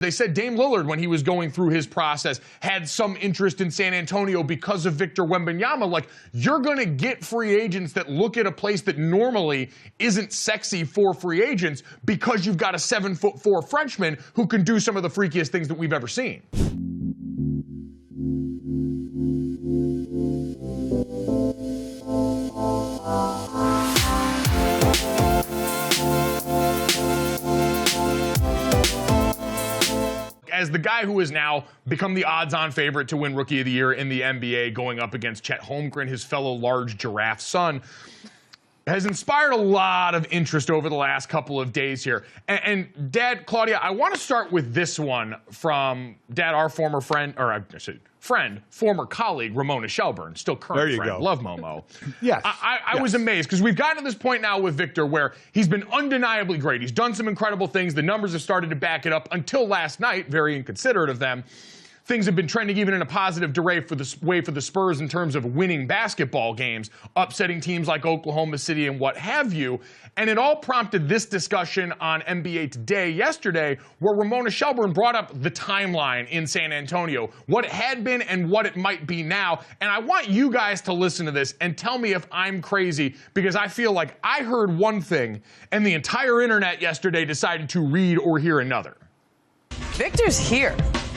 They said Dame Lillard, when he was going through his process, had some interest in San Antonio because of Victor Wembanyama. Like, you're going to get free agents that look at a place that normally isn't sexy for free agents because you've got a 7'4" Frenchman who can do some of the freakiest things that we've ever seen. As the guy who has now become the odds-on favorite to win Rookie of the Year in the NBA, going up against Chet Holmgren, his fellow large giraffe son, has inspired a lot of interest over the last couple of days here. And Dad, Claudia, I want to start with this one from Dad, our former friend, or I should former colleague, Ramona Shelburne, still current friend. Go. Love Momo. Yes. I was amazed because we've gotten to this point now with Victor where he's been undeniably great. He's done some incredible things. The numbers have started to back it up until last night, very inconsiderate of them. Things have been trending even in a positive way for the Spurs in terms of winning basketball games, upsetting teams like Oklahoma City and what have you. And it all prompted this discussion on NBA Today yesterday, where Ramona Shelburne brought up the timeline in San Antonio, what it had been and what it might be now. And I want you guys to listen to this and tell me if I'm crazy, because I feel like I heard one thing and the entire internet yesterday decided to read or hear another. Victor's here.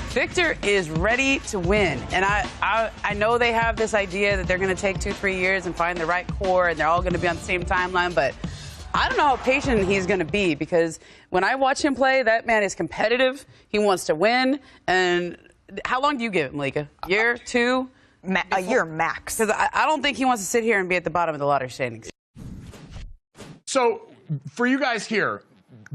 Victor is ready to win. And I know they have this idea that they're going to take 2-3 years and find the right core and they're all going to be on the same timeline, but I don't know how patient he's going to be, because when I watch him play, that man is competitive. He wants to win. And how long do you give him, Malika? Year, two? A year max. Because I don't think he wants to sit here and be at the bottom of the lottery standings. So for you guys here,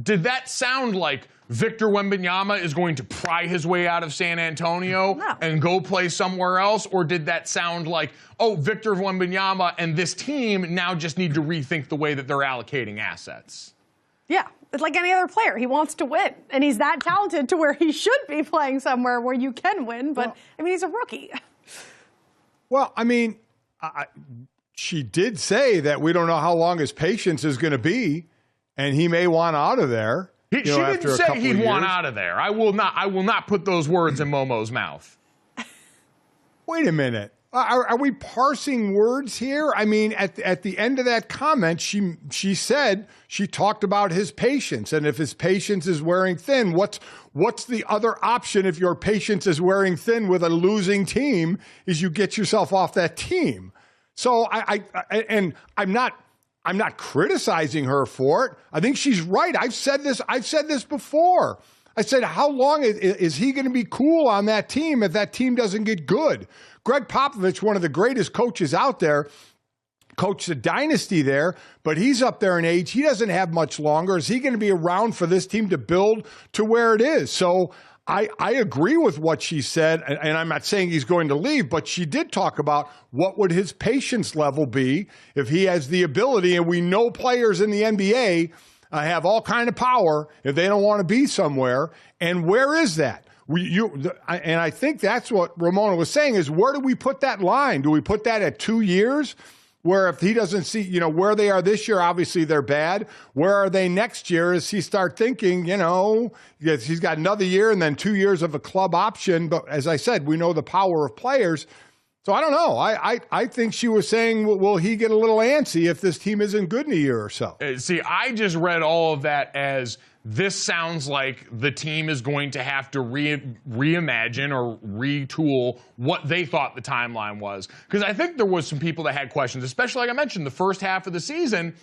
did that sound like Victor Wembanyama is going to pry his way out of San Antonio and go play somewhere else? Or did that sound like, oh, Victor Wembanyama and this team now just need to rethink the way that they're allocating assets? Yeah, it's like any other player. He wants to win, and he's that talented to where he should be playing somewhere where you can win. But, I mean, he's a rookie. Well, I mean, she did say that we don't know how long his patience is going to be, and he may want out of there. She didn't say he'd want out of there. I will not put those words in Momo's mouth. Wait a minute. Are we parsing words here? I mean, at the end of that comment, she said she talked about his patience, and if his patience is wearing thin, what's the other option if your patience is wearing thin with a losing team? Is you get yourself off that team. So I'm not criticizing her for it. I think she's right. I've said this before. I said, how long is he going to be cool on that team if that team doesn't get good? Greg Popovich, one of the greatest coaches out there, coached a dynasty there, but he's up there in age. He doesn't have much longer. Is he going to be around for this team to build to where it is? So I agree with what she said, and I'm not saying he's going to leave, but she did talk about what would his patience level be if he has the ability, and we know players in the NBA have all kind of power if they don't want to be somewhere, and where is that? And I think that's what Ramona was saying is, where do we put that line? Do we put that at 2 years? Where if he doesn't see, where they are this year, obviously they're bad. Where are they next year as he start thinking, he's got another year and then 2 years of a club option. But as I said, we know the power of players. So I don't know. I think she was saying, will he get a little antsy if this team isn't good in a year or so? See, I just read all of that as this sounds like the team is going to have to reimagine or retool what they thought the timeline was. Because I think there was some people that had questions, especially like I mentioned, the first half of the season.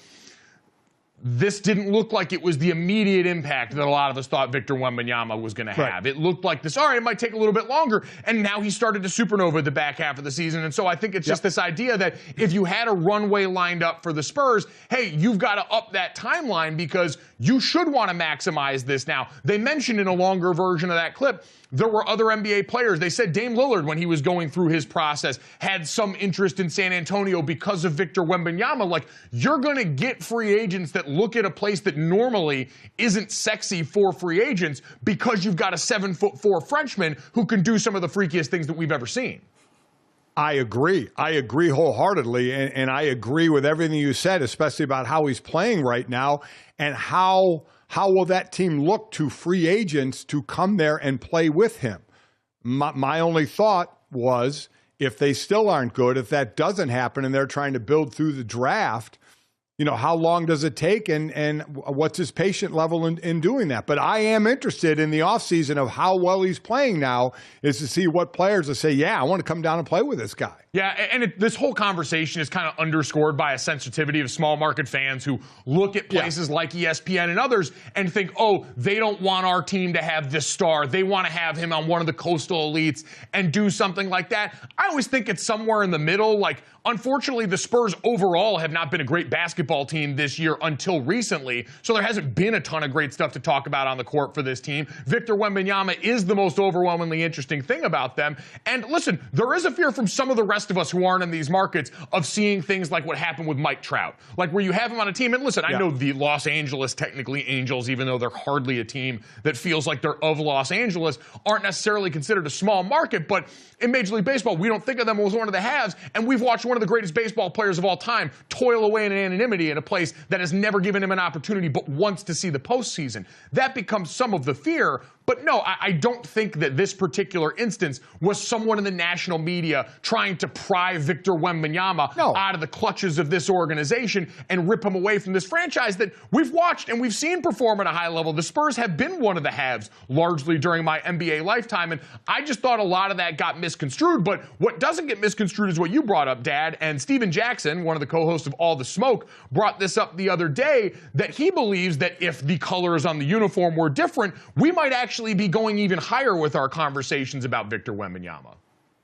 This didn't look like it was the immediate impact that a lot of us thought Victor Wembanyama was going to have. Right. It looked like this, all right, it might take a little bit longer. And now he started to supernova the back half of the season. And so I think it's just this idea that if you had a runway lined up for the Spurs, hey, you've got to up that timeline because you should want to maximize this now. They mentioned in a longer version of that clip, there were other NBA players. They said Dame Lillard, when he was going through his process, had some interest in San Antonio because of Victor Wembanyama. Like, you're going to get free agents that look at a place that normally isn't sexy for free agents because you've got a 7'4" Frenchman who can do some of the freakiest things that we've ever seen. I agree. I agree wholeheartedly. And I agree with everything you said, especially about how he's playing right now and how how will that team look to free agents to come there and play with him? My only thought was, if they still aren't good, if that doesn't happen and they're trying to build through the draft, how long does it take and what's his patient level in doing that? But I am interested in the offseason of how well he's playing now, is to see what players will say, yeah, I want to come down and play with this guy. Yeah, and this whole conversation is kind of underscored by a sensitivity of small market fans who look at places like ESPN and others and think, oh, they don't want our team to have this star. They want to have him on one of the coastal elites and do something like that. I always think it's somewhere in the middle. Like, unfortunately, the Spurs overall have not been a great basketball team this year until recently, so there hasn't been a ton of great stuff to talk about on the court for this team. Victor Wembanyama is the most overwhelmingly interesting thing about them. And listen, there is a fear from some of the rest of us who aren't in these markets of seeing things like what happened with Mike Trout, like where you have him on a team. And listen, I know the Los Angeles, technically Angels, even though they're hardly a team that feels like they're of Los Angeles, aren't necessarily considered a small market, but in Major League Baseball, we don't think of them as one of the haves, and we've watched one of the greatest baseball players of all time toil away in anonymity in a place that has never given him an opportunity but wants to see the postseason. That becomes some of the fear. But no, I don't think that this particular instance was someone in the national media trying to pry Victor Wembanyama out of the clutches of this organization and rip him away from this franchise that we've watched and we've seen perform at a high level. The Spurs have been one of the haves largely during my NBA lifetime, and I just thought a lot of that got misconstrued. But what doesn't get misconstrued is what you brought up, Dad, and Steven Jackson, one of the co-hosts of All the Smoke, brought this up the other day, that he believes that if the colors on the uniform were different, we might actually be going even higher with our conversations about Victor Wembanyama.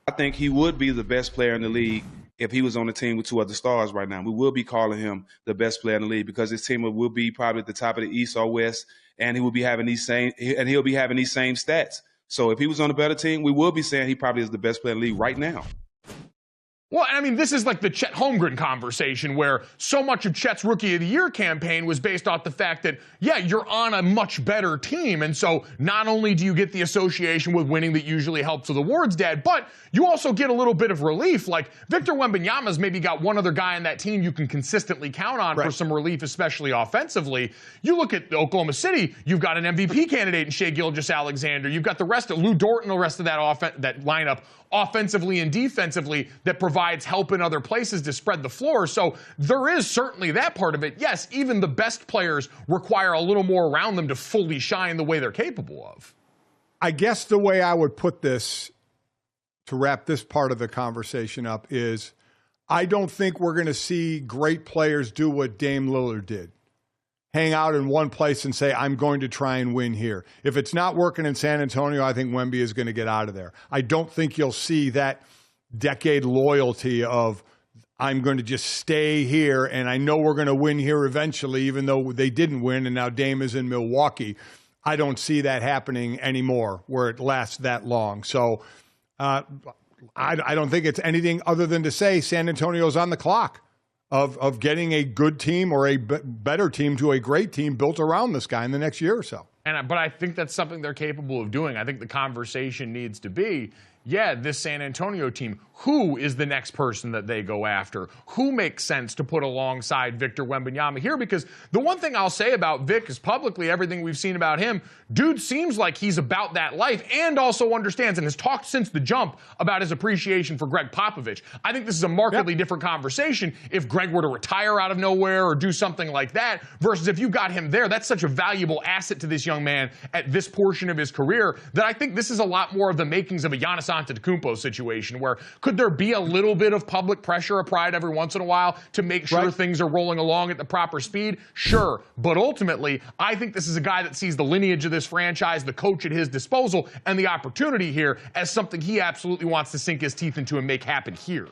I think he would be the best player in the league if he was on the team with two other stars right now. We will be calling him the best player in the league because his team will be probably at the top of the East or West, and he'll be having these same stats. So if he was on a better team, we will be saying he probably is the best player in the league right now. Well, I mean, this is like the Chet Holmgren conversation where so much of Chet's Rookie of the Year campaign was based off the fact that, yeah, you're on a much better team. And so not only do you get the association with winning that usually helps with awards, Dad, but you also get a little bit of relief. Like Victor Wembanyama's maybe got one other guy on that team you can consistently count on for some relief, especially offensively. You look at Oklahoma City, you've got an MVP candidate in Shai Gilgeous-Alexander. You've got the rest of Lou Dort and the rest of that lineup offensively and defensively that provides help in other places to spread the floor. So there is certainly that part of it. Yes, even the best players require a little more around them to fully shine the way they're capable of. I guess the way I would put this, to wrap this part of the conversation up, is I don't think we're going to see great players do what Dame Lillard did. Hang out in one place and say, I'm going to try and win here. If it's not working in San Antonio, I think Wemby is going to get out of there. I don't think you'll see that decade loyalty of, I'm going to just stay here and I know we're going to win here eventually, even though they didn't win and now Dame is in Milwaukee. I don't see that happening anymore where it lasts that long. So I don't think it's anything other than to say San Antonio's on the clock of getting a good team or a better team to a great team built around this guy in the next year or so. But I think that's something they're capable of doing. I think the conversation needs to be, yeah, this San Antonio team, who is the next person that they go after? Who makes sense to put alongside Victor Wembanyama here? Because the one thing I'll say about Vic is publicly everything we've seen about him, dude seems like he's about that life and also understands and has talked since the jump about his appreciation for Greg Popovich. I think this is a markedly different conversation if Greg were to retire out of nowhere or do something like that versus if you got him there. That's such a valuable asset to this young man at this portion of his career that I think this is a lot more of the makings of a Giannis Antetokounmpo situation where could there be a little bit of public pressure or pride every once in a while to make sure things are rolling along at the proper speed? Sure. But ultimately, I think this is a guy that sees the lineage of this franchise, the coach at his disposal, and the opportunity here as something he absolutely wants to sink his teeth into and make happen here.